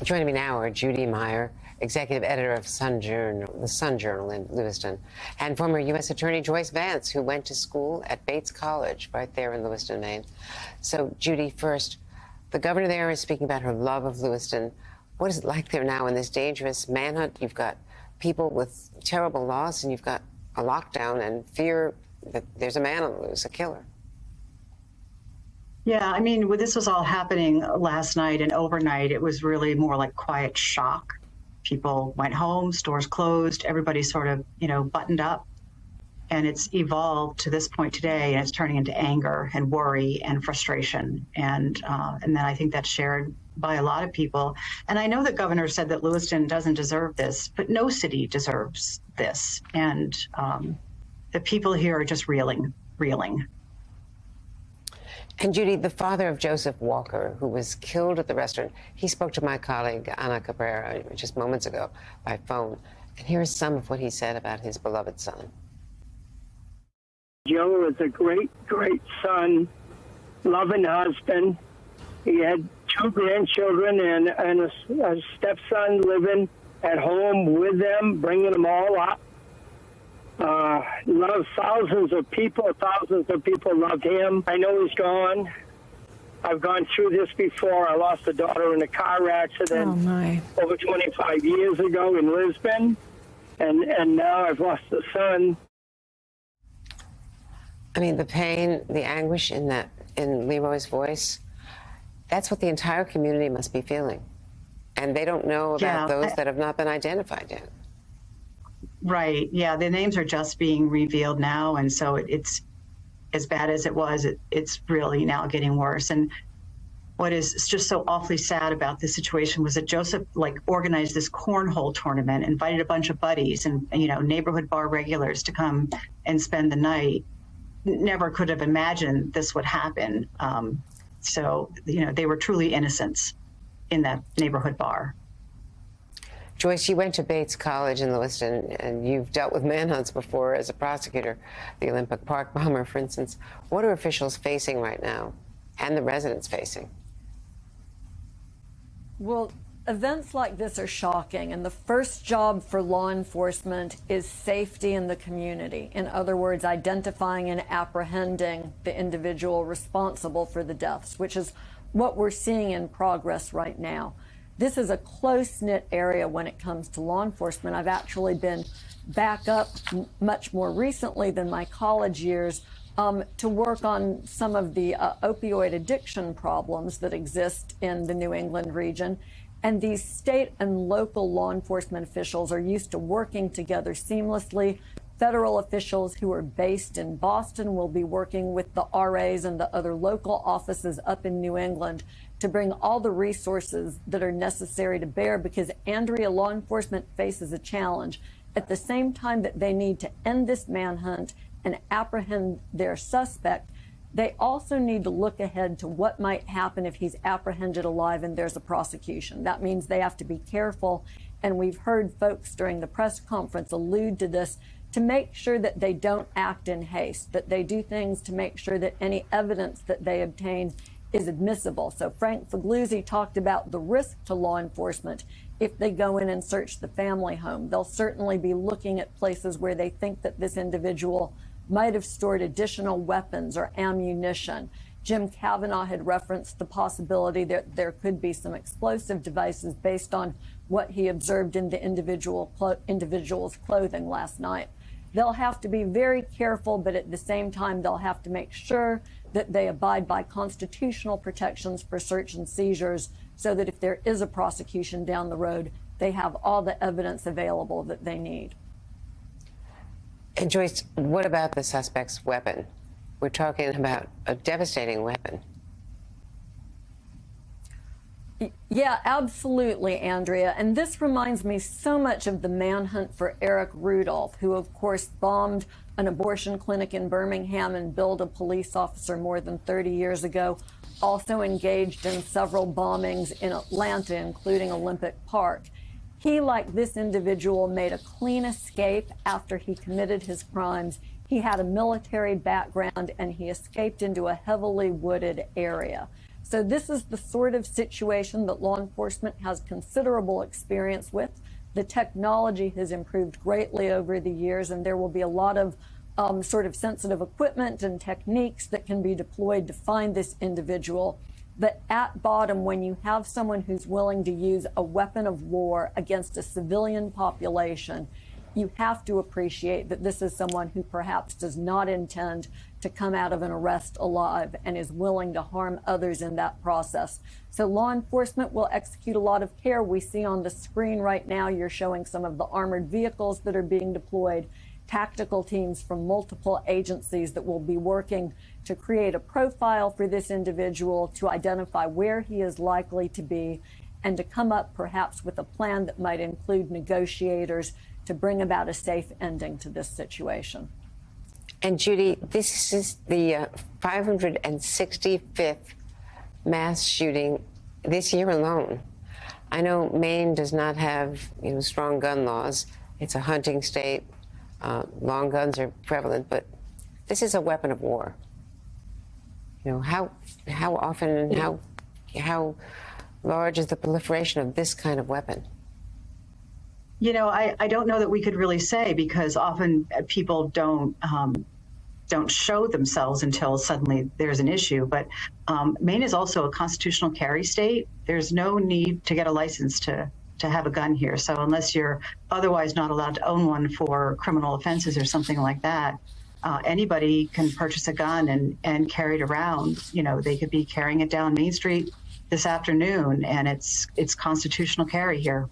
Joining me now are Judy Meyer, executive editor of the Sun Journal in Lewiston, and former U.S. Attorney Joyce Vance, who went to school at Bates College right there in Lewiston, Maine. So, Judy, first, the governor there is speaking about her love of Lewiston. What is it like there now in this dangerous manhunt? You've got people with terrible loss, and you've got a lockdown and fear that there's a man on the loose, a killer. Yeah, I mean, when this was all happening last night and overnight, it was really more like quiet shock. People went home, stores closed, everybody sort of, buttoned up. And it's evolved to this point today, and it's turning into anger and worry and frustration. And then I think that's shared by a lot of people. And I know the governor said that Lewiston doesn't deserve this, but no city deserves this. And the people here are just reeling. And Judy, the father of Joseph Walker, who was killed at the restaurant, he spoke to my colleague Ana Cabrera just moments ago by phone. And here is some of what he said about his beloved son. Joe was a great, great son, loving husband. He had 2 grandchildren and a stepson living at home with them, bringing them all up. Loved thousands of people loved him. I know he's gone. I've gone through this before. I lost a daughter in a car accident over 25 years ago in Lisbon, and now I've lost a son. I mean, the pain, the anguish in Leroy's voice, that's what the entire community must be feeling. And they don't know about those that have not been identified yet. Right. Yeah, the names are just being revealed now. And so it's as bad as it was, it's really now getting worse. And what is just so awfully sad about this situation was that Joseph organized this cornhole tournament, invited a bunch of buddies and, neighborhood bar regulars to come and spend the night. Never could have imagined this would happen. So, they were truly innocents in that neighborhood bar. Joyce, you went to Bates College in Lewiston, and you've dealt with manhunts before as a prosecutor, the Olympic Park bomber, for instance. What are officials facing right now, and the residents facing? Well, events like this are shocking, and the first job for law enforcement is safety in the community. In other words, identifying and apprehending the individual responsible for the deaths, which is what we're seeing in progress right now. This is a close-knit area when it comes to law enforcement. I've actually been back up much more recently than my college years to work on some of the opioid addiction problems that exist in the New England region. And these state and local law enforcement officials are used to working together seamlessly. Federal officials who are based in Boston will be working with the RAs and the other local offices up in New England to bring all the resources that are necessary to bear, because Andrea, law enforcement faces a challenge. At the same time that they need to end this manhunt and apprehend their suspect, they also need to look ahead to what might happen if he's apprehended alive and there's a prosecution. That means they have to be careful, and we've heard folks during the press conference allude to this, to make sure that they don't act in haste, that they do things to make sure that any evidence that they obtain is admissible. So Frank Figliuzzi talked about the risk to law enforcement if they go in and search the family home. They'll certainly be looking at places where they think that this individual might have stored additional weapons or ammunition. Jim Kavanaugh had referenced the possibility that there could be some explosive devices based on what he observed in the individual's clothing last night. They'll have to be very careful, but at the same time, they'll have to make sure that they abide by constitutional protections for search and seizures, so that if there is a prosecution down the road, they have all the evidence available that they need. And Joyce, what about the suspect's weapon? We're talking about a devastating weapon. Yeah, absolutely, Andrea. And this reminds me so much of the manhunt for Eric Rudolph, who, of course, bombed an abortion clinic in Birmingham and killed a police officer more than 30 years ago. Also engaged in several bombings in Atlanta, including Olympic Park. He, like this individual, made a clean escape after he committed his crimes. He had a military background, and he escaped into a heavily wooded area. So this is the sort of situation that law enforcement has considerable experience with. The technology has improved greatly over the years, and there will be a lot of sort of sensitive equipment and techniques that can be deployed to find this individual. But at bottom, when you have someone who's willing to use a weapon of war against a civilian population, you have to appreciate that this is someone who perhaps does not intend to come out of an arrest alive and is willing to harm others in that process. So law enforcement will execute a lot of care. We see on the screen right now, you're showing some of the armored vehicles that are being deployed, tactical teams from multiple agencies that will be working to create a profile for this individual, to identify where he is likely to be, and to come up perhaps with a plan that might include negotiators to bring about a safe ending to this situation. And Judy, this is the 565th mass shooting this year alone. I know Maine does not have, strong gun laws. It's a hunting state. Long guns are prevalent, but this is a weapon of war. How often and how large is the proliferation of this kind of weapon? I don't know that we could really say, because often people don't show themselves until suddenly there's an issue. But Maine is also a constitutional carry state. There's no need to get a license to have a gun here. So unless you're otherwise not allowed to own one for criminal offenses or something like that, anybody can purchase a gun and carry it around. They could be carrying it down Main Street this afternoon, and it's constitutional carry here.